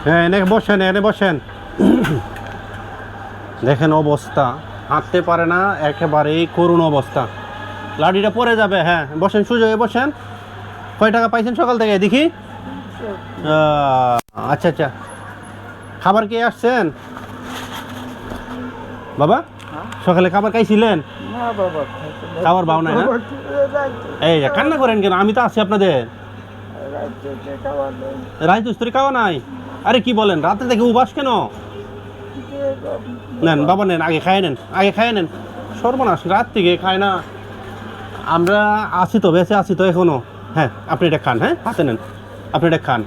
হ্যাঁ এনে বসেন, এনে বসেন। দেখেন অবস্থা, হাঁটতে পারে না, একেবারেই করুণ অবস্থা। লাঠিটা পড়ে যাবে। হ্যাঁ বসেন, সুযোগে বসেন। কয় টাকা পাইছেন সকাল থেকে দেখি? আচ্ছা আচ্ছা, খাবার কে আসছেন বাবা? সকালে খাবার খাইছিলেন? খাবার ভাও নাই? এই কান্না করেন কেন? আমি তো আছি আপনাদের। রাজদুস্তরি খাওয়া নাই? আরে কি বলেন, রাতে থেকে উপাস কেন? নেন বাবা, নেন, আগে খাই নেন, আগে খাই নেন। সর্বনাশ, রাত থেকে খায় না। আমরা আছি তো, বেঁচে আছি তো এখনো। হ্যাঁ আপনি এটা খান, হ্যাঁ হাতে নেন, আপনি এটা খান।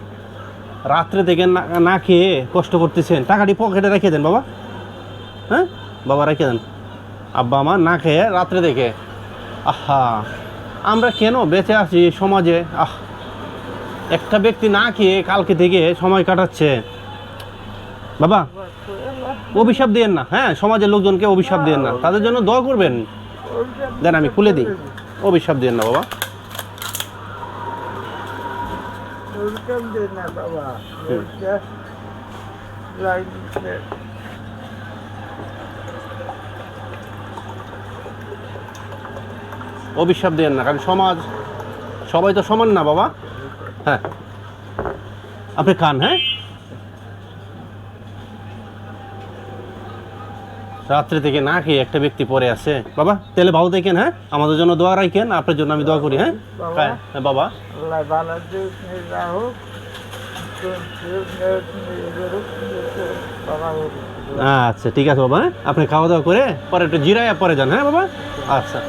রাত্রে থেকে না খেয়ে কষ্ট করতেছেন, টাকাটি পকেটে রেখে দেন বাবা। হ্যাঁ বাবা রেখে দেন। আব্বা আমার না খেয়ে রাত্রে দেখে, আহা আমরা কেন বেঁচে আছি সমাজে? একটা ব্যক্তি না খেয়ে কালকে থেকে সময় কাটাচ্ছে। বাবা অভিশাপ দিয়েন না, হ্যাঁ সমাজের লোকজনকে অভিশাপ দিয়েন না, তাদের জন্য দোয়া করবেন। দেন আমি খুলে দিই। অভিশাপ দিয়েন না বাবা। অভিশাপ দিয়েন না, কারণ সমাজ সবাই তো সমান না বাবা। হ্যাঁ আপনি খান। হ্যাঁ রাত্রে থেকে না খেয়ে একটা ব্যক্তি পড়ে আছে বাবা। তাহলে ভালো দেখেন, হ্যাঁ আমাদের জন্য দোয়া রাখেন, আপনার জন্য আমি দোয়া করি। হ্যাঁ হ্যাঁ বাবা। আচ্ছা ঠিক আছে বাবা, হ্যাঁ আপনি খাওয়া দাওয়া করে পরে একটু জিরায় পরে যান। হ্যাঁ বাবা, আচ্ছা।